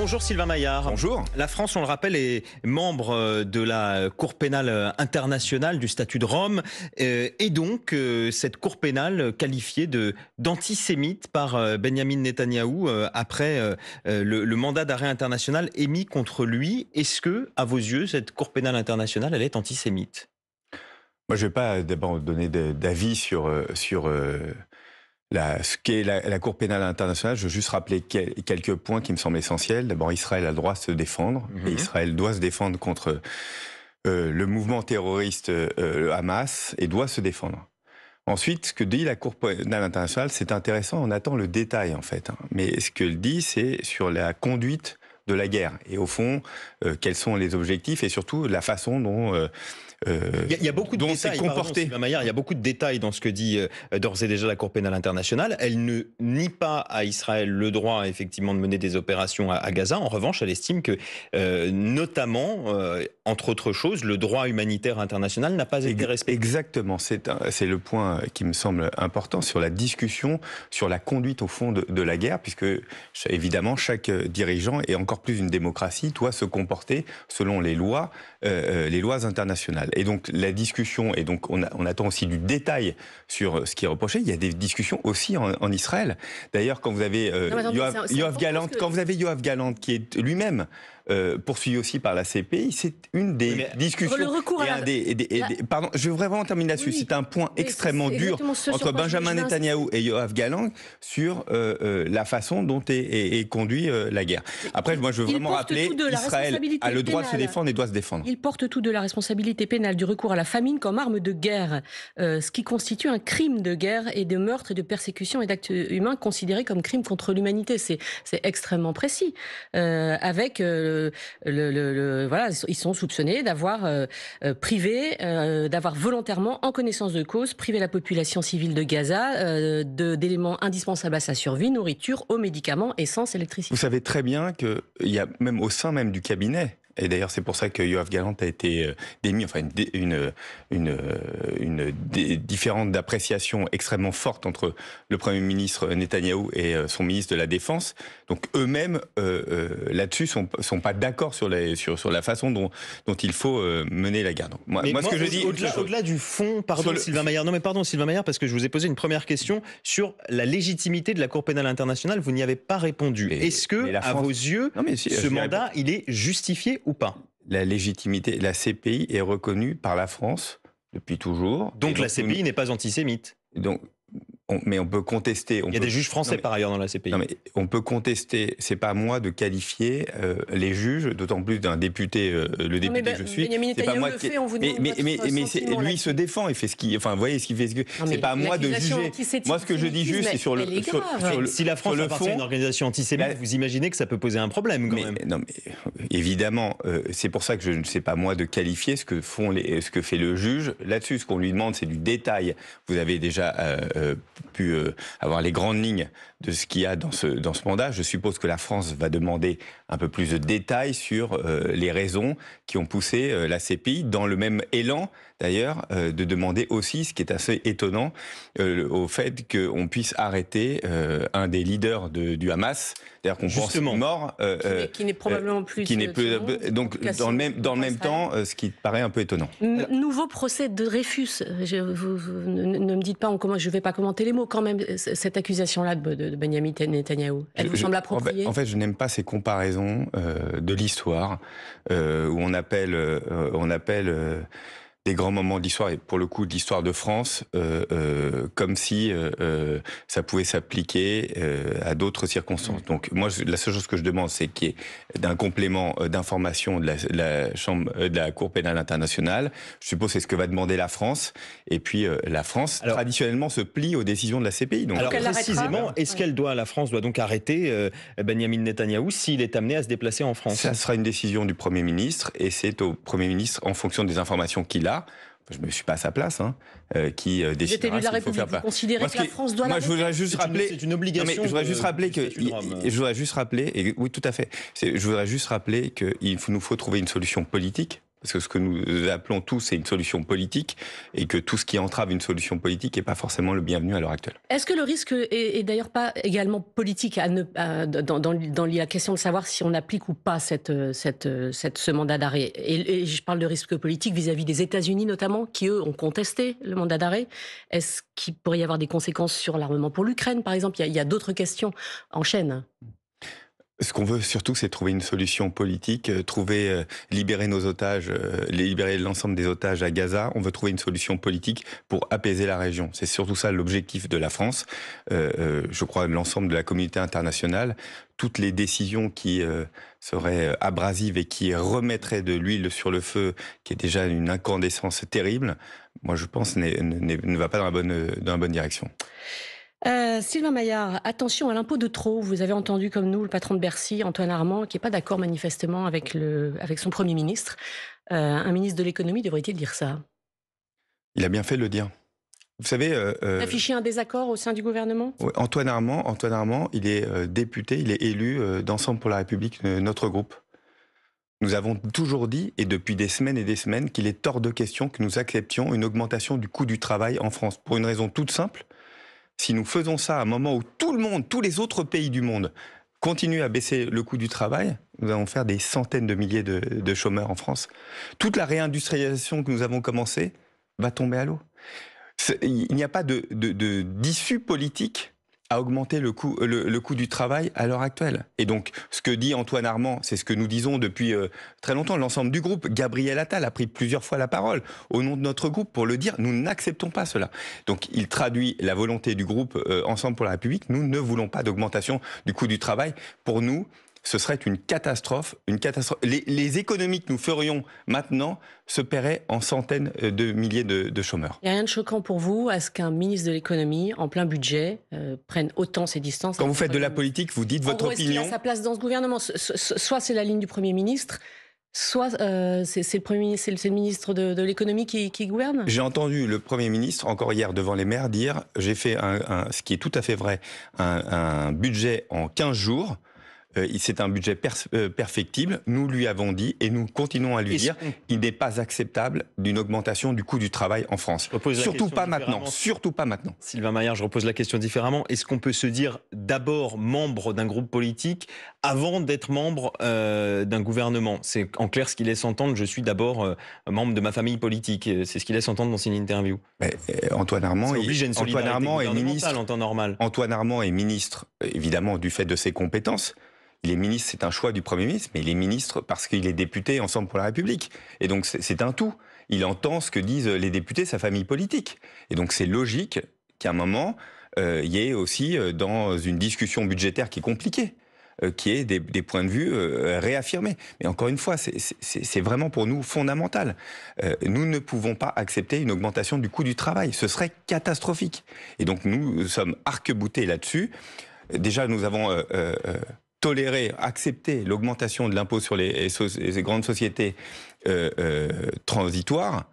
Bonjour Sylvain Maillard. Bonjour. La France, on le rappelle, est membre de la Cour pénale internationale du statut de Rome et donc cette Cour pénale qualifiée d'antisémite par Benyamin Netanyahou après le mandat d'arrêt international émis contre lui. Est-ce que, à vos yeux, cette Cour pénale internationale, elle est antisémite? Moi, je ne vais pas d'abord donner d'avis sur ce qu'est la Cour pénale internationale. Je veux juste rappeler quelques points qui me semblent essentiels. D'abord, Israël a le droit de se défendre. Et Israël doit se défendre contre le mouvement terroriste Hamas et doit se défendre. Ensuite, ce que dit la Cour pénale internationale, c'est intéressant. On attend le détail, en fait. Mais ce qu'elle dit, c'est sur la conduite de la guerre. Et au fond, quels sont les objectifs et surtout la façon dont il y a beaucoup de détails, comporté. Il y a beaucoup de détails dans ce que dit d'ores et déjà la Cour pénale internationale. Elle ne nie pas à Israël le droit effectivement de mener des opérations à Gaza. En revanche, elle estime que notamment, entre autres choses, le droit humanitaire international n'a pas été respecté. Exactement, c'est le point qui me semble important sur la discussion, sur la conduite au fond de la guerre, puisque évidemment chaque dirigeant, et encore plus une démocratie, doit se comporter selon les lois internationales. Et donc la discussion, et donc on attend aussi du détail sur ce qui est reproché. Il y a des discussions aussi en Israël. D'ailleurs, quand vous avez Yoav Gallant, qui est lui-même poursuivi aussi par la CPI, c'est une des discussions. Pardon, je voudrais vraiment terminer là-dessus. Oui, c'est un point extrêmement dur entre Benjamin Netanyahou et Yoav Gallant sur la façon dont est conduite la guerre. Après, moi, je veux vraiment rappeler qu'Israël a le droit de se défendre et doit se défendre. Il porte tout de la responsabilité pénale du recours à la famine comme arme de guerre, ce qui constitue un crime de guerre et de meurtre et de persécution et d'actes humains considérés comme crimes contre l'humanité. C'est extrêmement précis. Avec voilà, ils sont soupçonnés d'avoir privé, d'avoir volontairement, en connaissance de cause, privé la population civile de Gaza d'éléments indispensables à sa survie, nourriture, eau, médicaments, essence, électricité. Vous savez très bien qu'il y a même au sein même du cabinet. Et d'ailleurs, c'est pour ça que Yoav Gallant a été démis, enfin une différence d'appréciation extrêmement forte entre le Premier ministre Netanyahou et son ministre de la Défense. Donc eux-mêmes, là-dessus, sont pas d'accord sur la façon dont il faut mener la guerre. Donc, moi, ce que je dis... Au-delà du fond, pardon Sylvain Maillard, Sylvain Maillard, parce que je vous ai posé une première question sur la légitimité de la Cour pénale internationale, vous n'y avez pas répondu. Est-ce que, à vos yeux, ce mandat, il est justifié ou pas? La légitimité, la CPI est reconnue par la France depuis toujours. Donc la CPI n'est pas antisémite. Mais on peut contester. Il y a des juges français par ailleurs dans la CPI. Non, mais on peut contester. C'est pas à moi de qualifier les juges, d'autant plus d'un député, le député que je suis. C'est pas moi qui. Mais lui il se défend, il fait ce qu'il. Enfin, vous voyez ce qu'il fait. C'est pas à moi de juger. Moi, ce que je dis juste, c'est sur le. Si la France appartient à une organisation antisémite, vous imaginez que ça peut poser un problème quand même. Non, mais évidemment, c'est pour ça que je ne sais pas moi de qualifier ce que fait le juge. Là-dessus, ce qu'on lui demande, c'est du détail. Vous avez déjà pu avoir les grandes lignes de ce qu'il y a dans ce mandat. Je suppose que la France va demander un peu plus de détails sur les raisons qui ont poussé la CPI, dans le même élan d'ailleurs, de demander aussi, ce qui est assez étonnant, au fait qu'on puisse arrêter un des leaders du Hamas, d'ailleurs qu'on pense mort, qui n'est probablement plus... donc dans le même temps, ce qui paraît un peu étonnant. Nouveau procès de Dreyfus. Ne me dites pas, je ne vais pas commenter les mots, quand même, cette accusation-là de Benyamin Netanyahou. Elle vous semble appropriée? En fait, je n'aime pas ces comparaisons de l'histoire où on appelle des grands moments de l'histoire, et pour le coup de l'histoire de France, comme si ça pouvait s'appliquer à d'autres circonstances. Donc moi, la seule chose que je demande, c'est qu'il y ait d'un complément d'information de la Cour pénale internationale. Je suppose que c'est ce que va demander la France. Et puis la France, traditionnellement, se plie aux décisions de la CPI. Donc, alors précisément, est-ce la France doit donc arrêter Benyamin Netanyahou s'il est amené à se déplacer en France? Ça sera une décision du Premier ministre, et c'est au Premier ministre, en fonction des informations qu'il a, je ne suis pas à sa place, qui décidera. Vous êtes élu de la République, vous considérez que la France doit l'arrêter? Moi, je voudrais juste rappeler... C'est une obligation. Je voudrais juste rappeler oui, tout à fait. Oui, je voudrais juste rappeler qu'il nous faut trouver une solution politique parce que ce que nous appelons tous, c'est une solution politique, et que tout ce qui entrave une solution politique n'est pas forcément le bienvenu à l'heure actuelle. Est-ce que le risque est d'ailleurs pas également politique dans la question de savoir si on applique ou pas ce mandat d'arrêt, et je parle de risque politique vis-à-vis des États-Unis notamment, qui eux ont contesté le mandat d'arrêt. Est-ce qu'il pourrait y avoir des conséquences sur l'armement pour l'Ukraine, par exemple? Il y a d'autres questions en chaîne. Ce qu'on veut surtout, c'est trouver une solution politique, libérer nos otages, libérer l'ensemble des otages à Gaza. On veut trouver une solution politique pour apaiser la région. C'est surtout ça l'objectif de la France. Je crois l'ensemble de la communauté internationale. Toutes les décisions qui seraient abrasives et qui remettraient de l'huile sur le feu, qui est déjà une incandescence terrible, moi je pense ne va pas dans la bonne direction. Sylvain Maillard, attention à l'impôt de trop. Vous avez entendu comme nous le patron de Bercy, Antoine Armand, qui n'est pas d'accord manifestement avec son Premier ministre. Un ministre de l'économie devrait-il dire ça? Il a bien fait de le dire. Vous savez... Afficher un désaccord au sein du gouvernement? Antoine Armand, il est député, il est élu d'Ensemble pour la République, notre groupe. Nous avons toujours dit, et depuis des semaines et des semaines, qu'il est hors de question que nous acceptions une augmentation du coût du travail en France. Pour une raison toute simple. Si nous faisons ça à un moment où tout le monde, tous les autres pays du monde continuent à baisser le coût du travail, nous allons faire des centaines de milliers de chômeurs en France. Toute la réindustrialisation que nous avons commencée va tomber à l'eau. Il n'y a pas d'issue politique à augmenter le coût du travail à l'heure actuelle. Et donc, ce que dit Antoine Armand, c'est ce que nous disons depuis très longtemps, l'ensemble du groupe. Gabriel Attal a pris plusieurs fois la parole au nom de notre groupe pour le dire. Nous n'acceptons pas cela. Donc, il traduit la volonté du groupe Ensemble pour la République. Nous ne voulons pas d'augmentation du coût du travail. Pour nous, ce serait une catastrophe. Les économies que nous ferions maintenant se paieraient en centaines de milliers de chômeurs. Il n'y a rien de choquant pour vous à ce qu'un ministre de l'économie, en plein budget, prenne autant ses distances? Quand vous faites de la politique, vous dites votre opinion. Est-ce qu'il a sa place dans ce gouvernement? Soit c'est la ligne du Premier ministre, soit c'est le ministre de l'économie qui gouverne? J'ai entendu le Premier ministre, encore hier devant les maires, dire « j'ai fait, ce qui est tout à fait vrai, un budget en 15 jours ». C'est un budget perfectible. Nous lui avons dit, et nous continuons à lui dire, qu'il n'est pas acceptable d'une augmentation du coût du travail en France. Surtout pas maintenant. Surtout pas maintenant. Sylvain Maillard, je repose la question différemment. Est-ce qu'on peut se dire d'abord membre d'un groupe politique avant d'être membre d'un gouvernement? C'est en clair ce qu'il laisse entendre. Je suis d'abord membre de ma famille politique. C'est ce qu'il laisse entendre dans une interview. Mais, Antoine Armand est ministre en temps normal. Antoine Armand est ministre, évidemment, du fait de ses compétences. Il est ministre, c'est un choix du Premier ministre, mais il est ministre parce qu'il est député Ensemble pour la République. Et donc c'est un tout. Il entend ce que disent les députés, sa famille politique. Et donc c'est logique qu'à un moment, il y ait aussi, dans une discussion budgétaire qui est compliquée, qu'il y ait des points de vue réaffirmés. Mais encore une fois, c'est vraiment pour nous fondamental. Nous ne pouvons pas accepter une augmentation du coût du travail. Ce serait catastrophique. Et donc nous sommes arc-boutés là-dessus. Déjà, nous avons... accepter l'augmentation de l'impôt sur les grandes sociétés transitoires,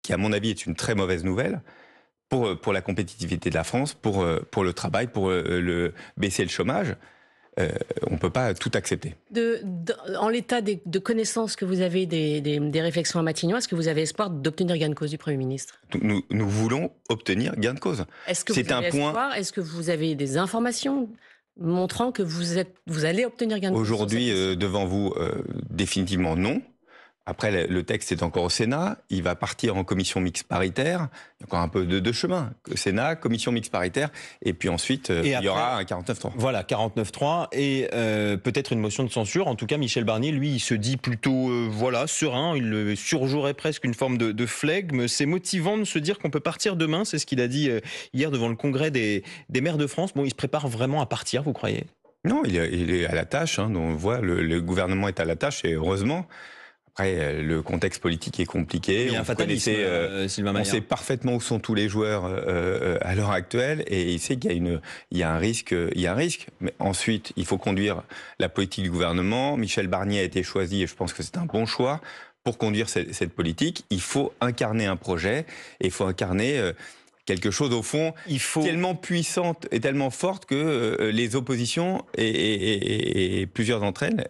qui à mon avis est une très mauvaise nouvelle pour la compétitivité de la France, pour le travail, pour baisser le chômage. On ne peut pas tout accepter. En l'état de connaissance que vous avez des réflexions à Matignon, est-ce que vous avez espoir d'obtenir gain de cause du Premier ministre? Nous voulons obtenir gain de cause. Est-ce que vous avez espoir? Est-ce que vous avez des informations montrant que vous allez obtenir gain de cause? Aujourd'hui, devant vous, définitivement non. Après, le texte est encore au Sénat. Il va partir en commission mixte paritaire. Il y a encore un peu de chemin. Sénat, commission mixte paritaire. Et puis ensuite, il y aura un 49.3. Voilà, 49.3. Et peut-être une motion de censure. En tout cas, Michel Barnier, lui, il se dit plutôt serein. Il surjouerait presque une forme de flegme. C'est motivant de se dire qu'on peut partir demain. C'est ce qu'il a dit hier devant le congrès des maires de France. Bon, il se prépare vraiment à partir, vous croyez? Non, il est à la tâche. On voit, le gouvernement est à la tâche, et heureusement. Après, le contexte politique est compliqué. Il y a un fatalisme, Sylvain Maillard. On sait parfaitement où sont tous les joueurs à l'heure actuelle, et il sait qu'il y a un risque. Mais ensuite, il faut conduire la politique du gouvernement. Michel Barnier a été choisi, et je pense que c'est un bon choix. Pour conduire cette politique, il faut incarner un projet, et il faut incarner quelque chose, au fond, tellement puissante et tellement forte que les oppositions, et plusieurs d'entre elles,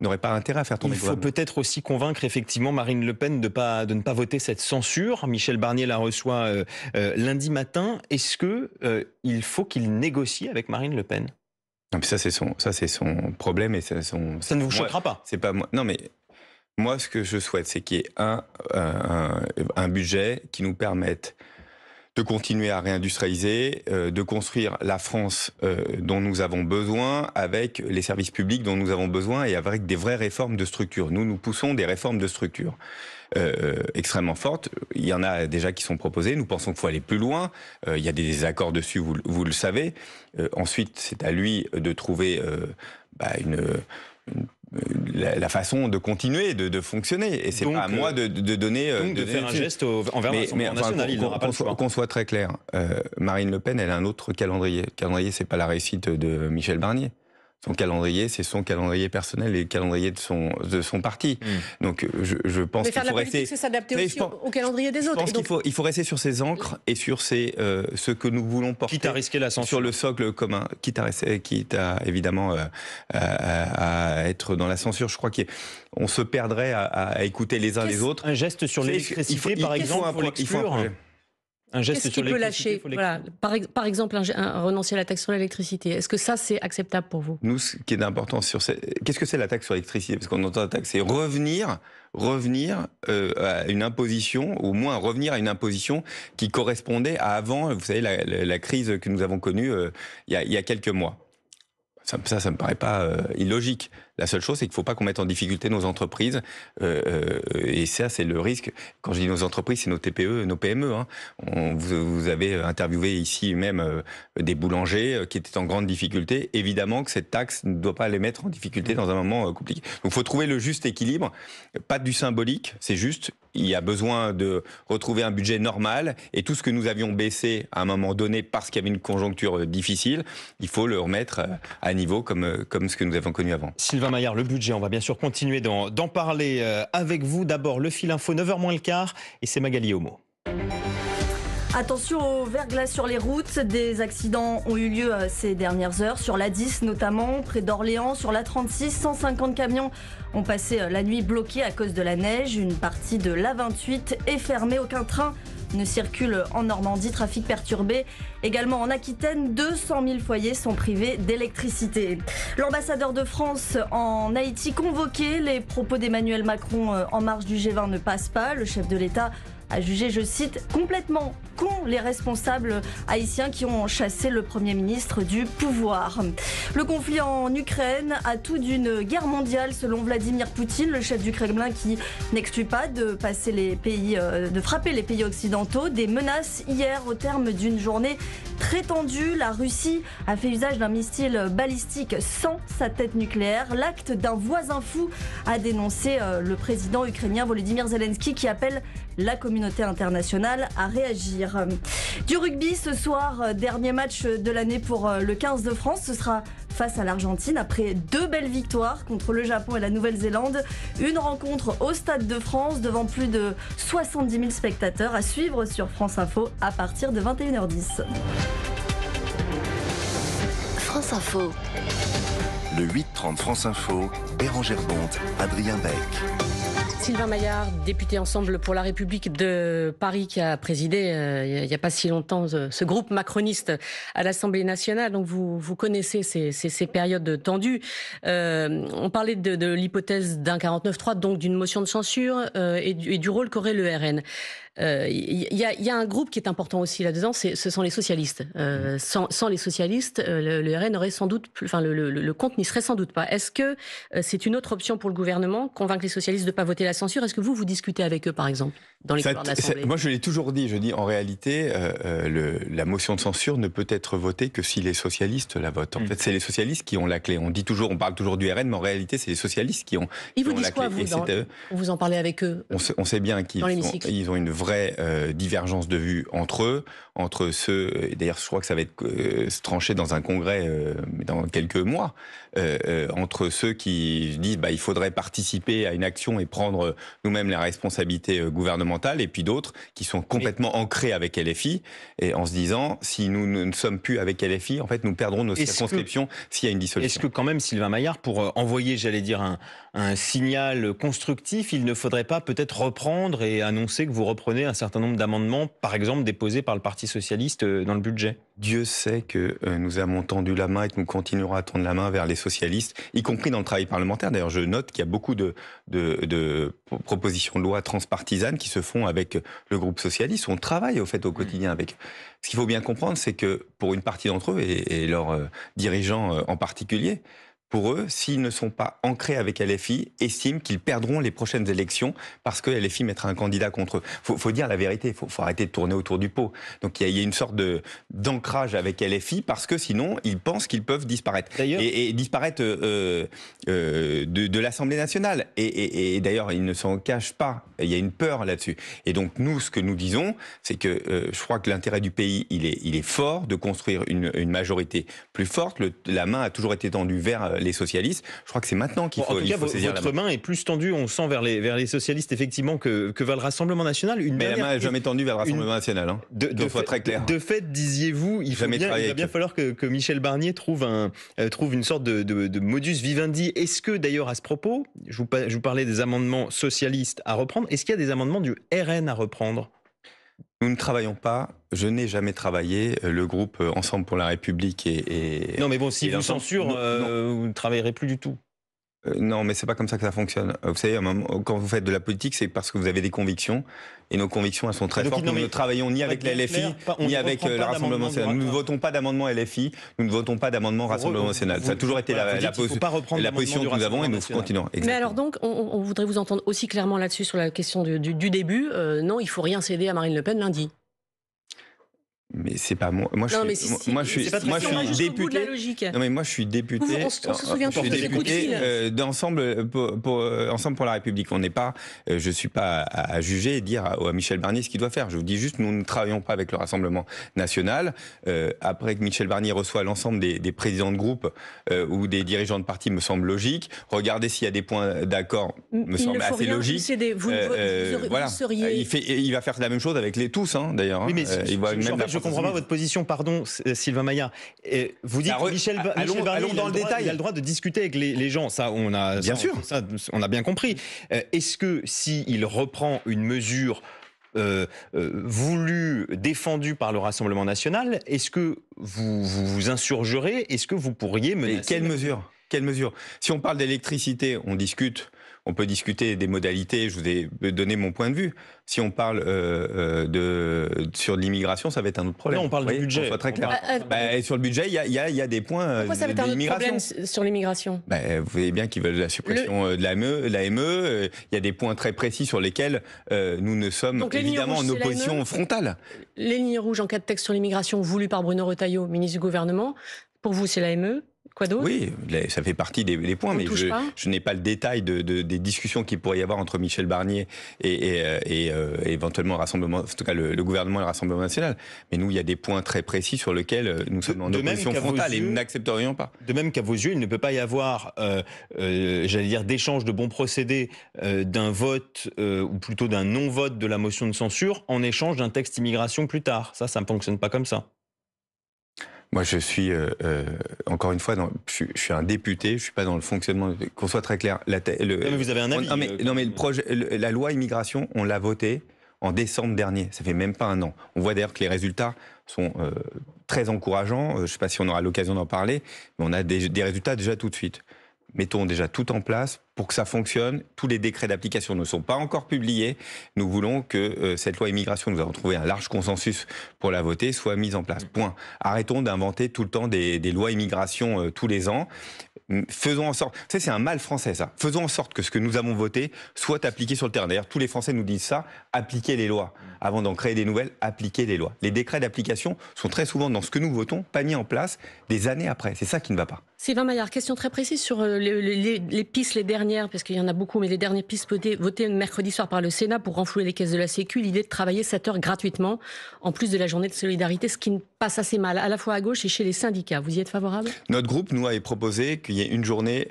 n'aurait pas intérêt à faire tomber le gouvernement. Il faut peut-être aussi convaincre effectivement Marine Le Pen de ne pas voter cette censure. Michel Barnier la reçoit lundi matin. Est-ce qu'il faut qu'il négocie avec Marine Le Pen? Non, mais ça c'est son problème et ça ne vous choquera pas. C'est pas moi. Non, mais moi ce que je souhaite, c'est qu'il y ait un budget qui nous permette de continuer à réindustrialiser, de construire la France dont nous avons besoin, avec les services publics dont nous avons besoin et avec des vraies réformes de structure. Nous poussons des réformes de structure extrêmement fortes. Il y en a déjà qui sont proposées. Nous pensons qu'il faut aller plus loin. Il y a des désaccords dessus, vous le savez. Ensuite, c'est à lui de trouver la façon de continuer, de fonctionner. Et c'est pas à moi de donner... de faire un geste envers l'Assemblée nationale. Qu'on soit très clair, Marine Le Pen, elle a un autre calendrier. Le calendrier, c'est pas la réussite de Michel Barnier. Son calendrier, c'est son calendrier personnel et le calendrier de son parti. Donc, je pense qu'il faut rester... c'est s'adapter aussi au calendrier des autres. Je pense qu'il faut rester sur ses ancres et sur ce que nous voulons porter. Quitte à risquer la censure. Sur le socle commun. Quitte à évidemment à être dans la censure. Je crois qu'on se perdrait à écouter les uns les autres. Un geste sur l'électricité, par exemple, pour l'exclure. Un geste Qu'est-ce qui peut lâcher par exemple, renoncer à la taxe sur l'électricité. Est-ce que ça, c'est acceptable pour vous? Nous, ce qui est important qu'est-ce que c'est la taxe sur l'électricité? Parce qu'on entend la taxe, c'est revenir à une imposition, au moins revenir à une imposition qui correspondait à avant, vous savez, la crise que nous avons connue il y a quelques mois. Ça me paraît pas illogique. La seule chose, c'est qu'il ne faut pas qu'on mette en difficulté nos entreprises. Et ça, c'est le risque. Quand je dis nos entreprises, c'est nos TPE, nos PME. Hein. Vous avez interviewé ici même des boulangers qui étaient en grande difficulté. Évidemment que cette taxe ne doit pas les mettre en difficulté dans un moment compliqué. Donc il faut trouver le juste équilibre. Pas du symbolique, c'est juste. Il y a besoin de retrouver un budget normal. Et tout ce que nous avions baissé à un moment donné parce qu'il y avait une conjoncture difficile, il faut le remettre à niveau comme ce que nous avons connu avant. Sylvain Maillard, le budget, on va bien sûr continuer d'en parler avec vous. D'abord, le fil info, 9h moins le quart, et c'est Magali Homo. Attention au verglas sur les routes. Des accidents ont eu lieu ces dernières heures, sur l'A10 notamment, près d'Orléans, sur l'A36. 150 camions ont passé la nuit bloqués à cause de la neige. Une partie de l'A28 est fermée, aucun train ne circule en Normandie, trafic perturbé. Également en Aquitaine, 200 000 foyers sont privés d'électricité. L'ambassadeur de France en Haïti convoqué. Les propos d'Emmanuel Macron en marge du G20 ne passent pas. Le chef de l'État a jugé, je cite, complètement con les responsables haïtiens qui ont chassé le Premier ministre du pouvoir. Le conflit en Ukraine a tout d'une guerre mondiale selon Vladimir Poutine, le chef du Kremlin qui n'exclut pas de frapper les pays occidentaux. Des menaces hier au terme d'une journée très tendue. La Russie a fait usage d'un missile balistique sans sa tête nucléaire. L'acte d'un voisin fou, a dénoncé le président ukrainien Volodymyr Zelensky qui appelle la communauté internationale à réagir. Du rugby ce soir, dernier match de l'année pour le 15 de France. Ce sera face à l'Argentine après 2 belles victoires contre le Japon et la Nouvelle-Zélande. Une rencontre au Stade de France devant plus de 70 000 spectateurs à suivre sur France Info à partir de 21h10. France Info. Le 8-30 France Info, Bérangère Bonte, Adrien Beck. Sylvain Maillard, député Ensemble pour la République de Paris, qui a présidé il n'y a pas si longtemps ce groupe macroniste à l'Assemblée nationale. Donc vous connaissez ces périodes tendues. On parlait de l'hypothèse d'un 49.3, donc d'une motion de censure et du rôle qu'aurait le RN. Il y a un groupe qui est important aussi là-dedans, ce sont les socialistes. Sans les socialistes, le RN aurait sans doute, le compte n'y serait sans doute pas. Est-ce que c'est une autre option pour le gouvernement, convaincre les socialistes de ne pas voter la censure? Est-ce que vous discutez avec eux, par exemple, dans les couloirs de l'Assemblée? Moi, je l'ai toujours dit. Je dis, en réalité, la motion de censure ne peut être votée que si les socialistes la votent. En fait, c'est les socialistes qui ont la clé. On parle toujours du RN, mais en réalité, c'est les socialistes qui ont la clé. Ils vous disent quoi, vous en parlez avec eux? On sait bien qu'ils ont une vraie divergence de vues entre eux, entre ceux, et d'ailleurs je crois que ça va être tranché dans un congrès dans quelques mois, entre ceux qui disent il faudrait participer à une action et prendre nous-mêmes les responsabilités gouvernementales, et puis d'autres qui sont complètement ancrés avec LFI, et en se disant si nous ne sommes plus avec LFI, en fait nous perdrons nos circonscriptions s'il y a une dissolution. Est-ce que quand même, Sylvain Maillard, pour envoyer, j'allais dire, un signal constructif, il ne faudrait pas peut-être reprendre et annoncer que vous reprenez un certain nombre d'amendements, par exemple déposés par le Parti socialiste dans le budget? Dieu sait que nous avons tendu la main et que nous continuerons à tendre la main vers les socialistes, y compris dans le travail parlementaire. D'ailleurs, je note qu'il y a beaucoup de propositions de loi transpartisanes qui se font avec le groupe socialiste. On travaille au fait au quotidien avec. Ce qu'il faut bien comprendre, c'est que pour une partie d'entre eux, et leurs dirigeants en particulier, pour eux, s'ils ne sont pas ancrés avec LFI, estiment qu'ils perdront les prochaines élections parce que LFI mettra un candidat contre eux. Faut dire la vérité, faut arrêter de tourner autour du pot. Donc il y a une sorte d'ancrage avec LFI parce que sinon, ils pensent qu'ils peuvent disparaître. Et disparaître de l'Assemblée nationale. Et d'ailleurs, ils ne s'en cachent pas. Il y a une peur là-dessus. Et donc nous, ce que nous disons, c'est que je crois que l'intérêt du pays, il est fort de construire une majorité plus forte. La main a toujours été tendue vers les socialistes. Je crois que c'est maintenant qu'il faut, saisir votre main est plus tendue, on sent vers les socialistes effectivement que vers le Rassemblement national. Mais la main n'est jamais tendue vers le Rassemblement national. Hein. Soit très clair. De fait, disiez-vous, il va bien falloir que Michel Barnier trouve une sorte de modus vivendi. Est-ce que d'ailleurs à ce propos, je vous parlais des amendements socialistes à reprendre, est-ce qu'il y a des amendements du RN à reprendre? Nous ne travaillons pas, je n'ai jamais travaillé, le groupe Ensemble pour la République et non mais bon, si vous censure, vous ne travaillerez plus du tout. Non, mais c'est pas comme ça que ça fonctionne. Vous savez, quand vous faites de la politique, c'est parce que vous avez des convictions. Et nos convictions, elles sont très fortes. Nous ne travaillons ni avec la LFI, ni avec le Rassemblement national. Nous ne votons pas d'amendement LFI, nous ne votons pas d'amendement Rassemblement national. Ça a toujours été la position que nous avons et nous continuons. Mais alors donc, on voudrait vous entendre aussi clairement là-dessus sur la question du début. Non, il ne faut rien céder à Marine Le Pen lundi. Mais c'est pas moi. Moi, je suis député. Non, mais moi, je suis député. On se souvient tous des coups de fil. D'ensemble pour la République. On n'est pas. Je suis pas à juger et dire à Michel Barnier ce qu'il doit faire. Je vous dis juste, nous ne travaillons pas avec le Rassemblement national. Après que Michel Barnier reçoit l'ensemble des présidents de groupe ou des dirigeants de parti, me semble logique. Regardez s'il y a des points d'accord, me semble assez logique. Voilà. Il va faire la même chose avec tous, d'ailleurs. Oui, mais je comprends pas votre position, pardon, Sylvain Maillard. Vous dites que Michel Barnier, il a le droit de discuter avec les gens. Ça, on a bien compris. Est-ce que s'il reprend une mesure voulue, défendue par le Rassemblement national, est-ce que vous vous insurgerez? Est-ce que vous pourriez menacer? Quelle mesure? Si on parle d'électricité, on peut discuter des modalités, je vous ai donné mon point de vue. Si on parle sur l'immigration, ça va être un autre problème. Non, on parle du budget. Soit très clair. Sur le budget, il y a des points Pourquoi ça va être un autre problème sur l'immigration? Vous voyez bien qu'ils veulent la suppression de l'AME. Il y a des points très précis sur lesquels nous ne sommes évidemment en opposition frontale. Les lignes rouges en cas de texte sur l'immigration voulues par Bruno Retailleau, ministre du gouvernement, pour vous, c'est l'AME? Quoi d'autre? Oui, ça fait partie des points, mais je n'ai pas le détail des discussions qu'il pourrait y avoir entre Michel Barnier et éventuellement le Rassemblement, en tout cas le gouvernement et le Rassemblement national. Mais nous, il y a des points très précis sur lesquels nous sommes en opposition frontale et nous n'accepterions pas. De même qu'à vos yeux, il ne peut pas y avoir, j'allais dire, d'échange de bons procédés d'un vote ou plutôt d'un non-vote de la motion de censure en échange d'un texte immigration plus tard. Ça ne fonctionne pas comme ça. Moi, je suis, encore une fois, je suis un député, je ne suis pas dans le fonctionnement, qu'on soit très clair. Mais vous avez un avis. Non, mais la loi immigration, on l'a votée en décembre dernier, ça fait même pas un an. On voit d'ailleurs que les résultats sont très encourageants, je ne sais pas si on aura l'occasion d'en parler, mais on a des résultats déjà tout de suite. Mettons déjà tout en place pour que ça fonctionne. Tous les décrets d'application ne sont pas encore publiés. Nous voulons que cette loi immigration, nous avons trouvé un large consensus pour la voter, soit mise en place. Point. Arrêtons d'inventer tout le temps des lois immigration tous les ans. Faisons en sorte, tu sais, c'est un mal français ça, faisons en sorte que ce que nous avons voté soit appliqué sur le terrain. D'ailleurs, tous les Français nous disent ça, appliquez les lois. Avant d'en créer des nouvelles, appliquez les lois. Les décrets d'application sont très souvent dans ce que nous votons, pas mis en place des années après. C'est ça qui ne va pas. Sylvain Maillard, question très précise sur les pistes, les dernières, parce qu'il y en a beaucoup, mais les dernières pistes votées mercredi soir par le Sénat pour renflouer les caisses de la Sécu, l'idée de travailler 7 heures gratuitement, en plus de la journée de solidarité, ce qui passe assez mal, à la fois à gauche et chez les syndicats. Vous y êtes favorable ? Notre groupe nous avait proposé qu'il y ait une journée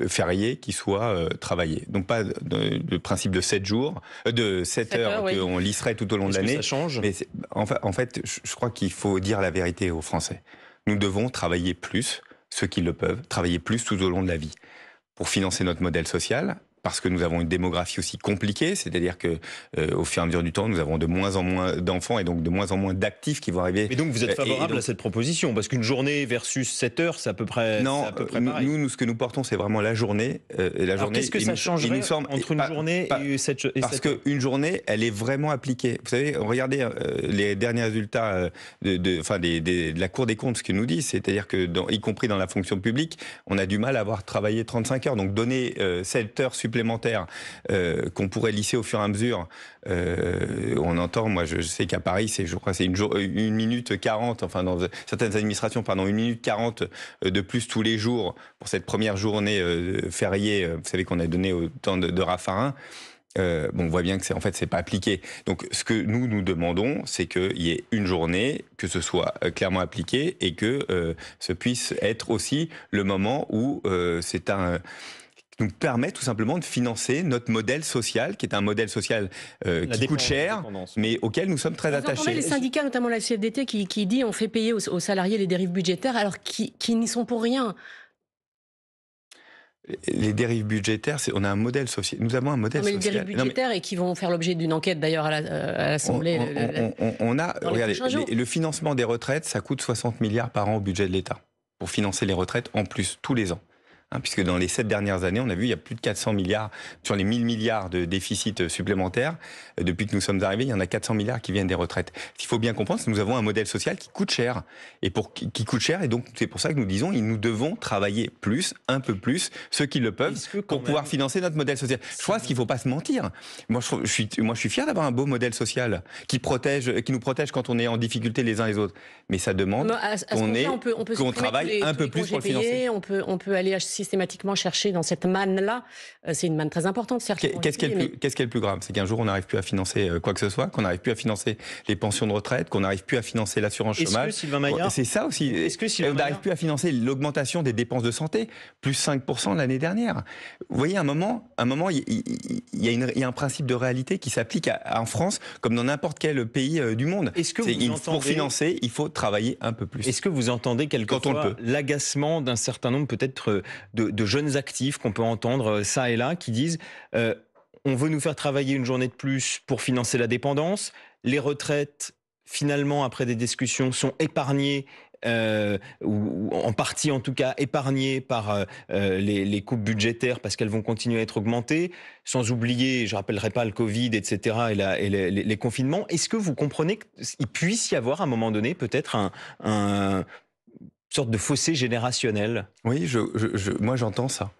fériée qui soit travaillée. Donc pas le principe de 7 jours, de 7 heures oui. qu'on lisserait tout au long de l'année. Ça change. Mais en fait, je crois qu'il faut dire la vérité aux Français. Nous devons travailler plus, ceux qui le peuvent, travailler plus tout au long de la vie pour financer notre modèle social. Parce que nous avons une démographie aussi compliquée, c'est-à-dire que au fur et à mesure du temps, nous avons de moins en moins d'enfants et donc de moins en moins d'actifs qui vont arriver. Mais donc vous êtes favorable à cette proposition, parce qu'une journée versus 7 heures, c'est à peu près. Non, pareil. nous, ce que nous portons, c'est vraiment la journée. Qu'est-ce que ça changerait entre une journée et 7 heures ? Parce qu'une journée, elle est vraiment appliquée. Vous savez, regardez les derniers résultats de la Cour des comptes, ce qu'ils nous disent, c'est-à-dire que, y compris dans la fonction publique, on a du mal à avoir travaillé 35 heures. Donc donner 7 heures supplémentaires qu'on pourrait lisser au fur et à mesure. On entend, moi je sais qu'à Paris, je crois c'est 1 minute 40, enfin dans certaines administrations, 1 minute 40 de plus tous les jours pour cette première journée fériée, vous savez qu'on a donné autant de Raffarin. On voit bien que c'est pas appliqué. Donc, ce que nous demandons, c'est qu'il y ait une journée, que ce soit clairement appliqué et que ce puisse être aussi le moment où nous permet tout simplement de financer notre modèle social, qui est un modèle social qui coûte cher, mais auquel nous sommes très attachés. Vous entendez les syndicats, notamment la CFDT, qui dit on fait payer aux salariés les dérives budgétaires, alors qui n'y sont pour rien. Les dérives budgétaires, on a un modèle social. Nous avons un modèle social. Les dérives budgétaires et qui vont faire l'objet d'une enquête d'ailleurs à l'Assemblée. Regardez, le financement des retraites, ça coûte 60 milliards par an au budget de l'État pour financer les retraites en plus tous les ans. Puisque dans les 7 dernières années, on a vu il y a plus de 400 milliards, sur les 1000 milliards de déficit supplémentaires, depuis que nous sommes arrivés, il y en a 400 milliards qui viennent des retraites. Ce qu'il faut bien comprendre, c'est que nous avons un modèle social qui coûte cher. Et donc c'est pour ça que nous disons, nous devons travailler plus, un peu plus, ceux qui le peuvent, pour pouvoir financer notre modèle social. Je crois qu'il ne faut pas se mentir. Moi, je suis fier d'avoir un beau modèle social qui nous protège quand on est en difficulté les uns les autres. Mais ça demande qu'on travaille un peu plus pour le financer. On peut aller systématiquement chercher dans cette manne-là. C'est une manne très importante, certes. Qu'est-ce qui est le plus grave ? C'est qu'un jour, on n'arrive plus à financer quoi que ce soit, qu'on n'arrive plus à financer les pensions de retraite, qu'on n'arrive plus à financer l'assurance chômage. Sylvain Maillard, c'est ça aussi. On n'arrive plus à financer l'augmentation des dépenses de santé, plus 5% l'année dernière. Vous voyez, à un moment, il y a un principe de réalité qui s'applique en France comme dans n'importe quel pays du monde. Pour financer, il faut travailler un peu plus. Est-ce que vous entendez quelquefois l'agacement d'un certain nombre peut-être de jeunes actifs qu'on peut entendre ça et là qui disent on veut nous faire travailler une journée de plus pour financer la dépendance, les retraites finalement après des discussions sont épargnées ou en partie en tout cas épargnées par les coupes budgétaires parce qu'elles vont continuer à être augmentées, sans oublier, je ne rappellerai pas le Covid, etc. et les confinements. Est-ce que vous comprenez qu'il puisse y avoir à un moment donné peut-être un sorte de fossé générationnel? Oui, moi j'entends ça.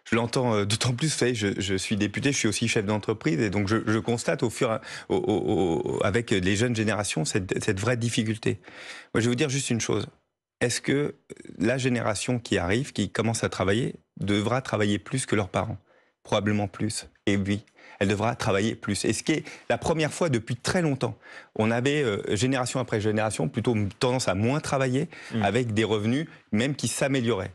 Je l'entends d'autant plus, vous savez, je suis député, je suis aussi chef d'entreprise et donc je constate avec les jeunes générations cette vraie difficulté. Moi je vais vous dire juste une chose. Est-ce que la génération qui arrive, qui commence à travailler, devra travailler plus que leurs parents ? Probablement plus. Et oui, elle devra travailler plus. Et ce qui est la première fois depuis très longtemps, on avait génération après génération plutôt tendance à moins travailler avec des revenus même qui s'amélioraient.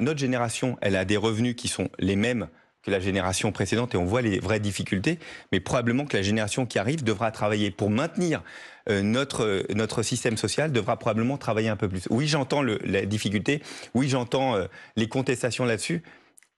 Notre génération, elle a des revenus qui sont les mêmes que la génération précédente et on voit les vraies difficultés, mais probablement que la génération qui arrive devra travailler pour maintenir notre système social, devra probablement travailler un peu plus. Oui, j'entends la difficulté, oui, j'entends les contestations là-dessus.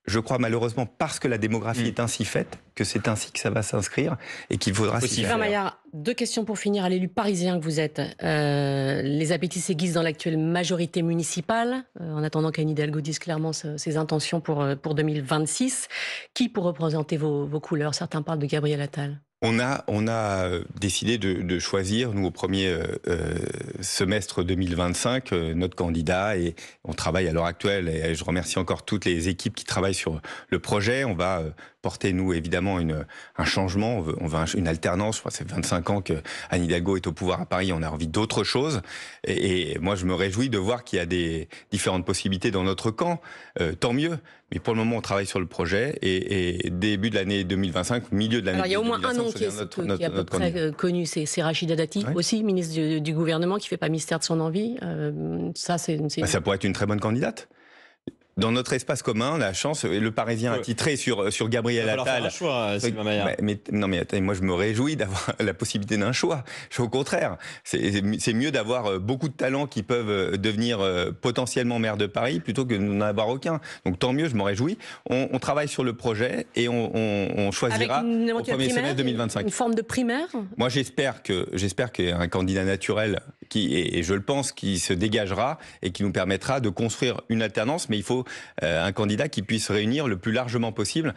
Je crois malheureusement, parce que la démographie est ainsi faite, que c'est ainsi que ça va s'inscrire et qu'il faudra s'y faire. Sylvain Maillard, 2 questions pour finir à l'élu parisien que vous êtes. Les appétits s'aiguisent dans l'actuelle majorité municipale, en attendant qu'Anne Hidalgo dise clairement ses intentions pour 2026. Qui pour représenter vos couleurs ? Certains parlent de Gabriel Attal. On a décidé de choisir, nous, au premier semestre 2025, notre candidat, et on travaille à l'heure actuelle, et je remercie encore toutes les équipes qui travaillent sur le projet. On va porter, nous, évidemment, un changement, on veut une alternance. Je crois que c'est 25 ans que Anne Hidalgo est au pouvoir à Paris, on a envie d'autre chose. Et moi, je me réjouis de voir qu'il y a des différentes possibilités dans notre camp, tant mieux. Mais pour le moment, on travaille sur le projet, et début de l'année 2025, milieu de l'année 2025... Alors, il y a au moins un nom qui est à peu près connu, c'est Rachida Dati, oui, aussi ministre du gouvernement, qui ne fait pas mystère de son envie. Ça pourrait être une très bonne candidate. Dans notre espace commun, la chance, le Parisien a titré sur Gabriel Attal. Faire un choix, Sylvain Maillard. Mais attendez, moi je me réjouis d'avoir la possibilité d'un choix. Au contraire, c'est mieux d'avoir beaucoup de talents qui peuvent devenir potentiellement maire de Paris plutôt que de n'en avoir aucun. Donc tant mieux, je m'en réjouis. On travaille sur le projet et on choisira au premier semestre 2025. Une forme de primaire. Moi j'espère qu'il y a un candidat naturel et je le pense, qui se dégagera et qui nous permettra de construire une alternance. Mais il faut un candidat qui puisse réunir le plus largement possible.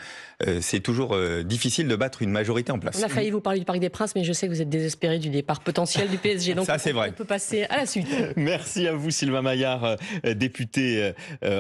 C'est toujours difficile de battre une majorité en place. On a failli vous parler du Parc des Princes, mais je sais que vous êtes désespéré du départ potentiel du PSG. Donc ça, c'est vrai. On peut passer à la suite. Merci à vous, Sylvain Maillard, député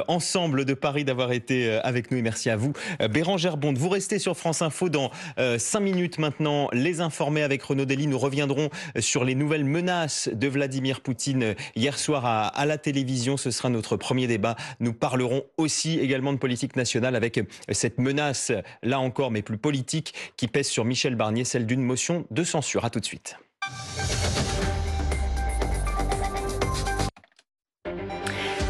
Ensemble de Paris, d'avoir été avec nous. Et merci à vous, Bérangère Bonde. Vous restez sur France Info dans 5 minutes maintenant. Les informés avec Renaud Dely. Nous reviendrons sur les nouvelles menaces de Vladimir Poutine hier soir à la télévision. Ce sera notre premier débat. Nous parlerons aussi également de politique nationale avec cette menace, là encore, mais plus politique, qui pèse sur Michel Barnier, celle d'une motion de censure. À tout de suite.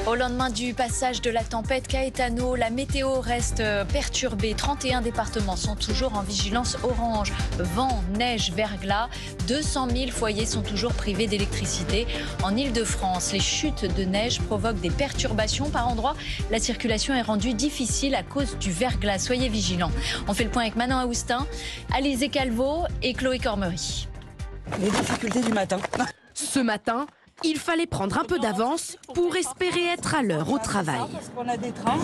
Au lendemain du passage de la tempête Caetano, la météo reste perturbée. 31 départements sont toujours en vigilance orange. Vent, neige, verglas. 200 000 foyers sont toujours privés d'électricité. En Île-de-France, les chutes de neige provoquent des perturbations par endroits. La circulation est rendue difficile à cause du verglas. Soyez vigilants. On fait le point avec Manon Aoustin, Alizé Calvo et Chloé Cormery. Les difficultés du matin. Ce matin, il fallait prendre un peu d'avance pour espérer être à l'heure au travail. Parce qu'on a des trains.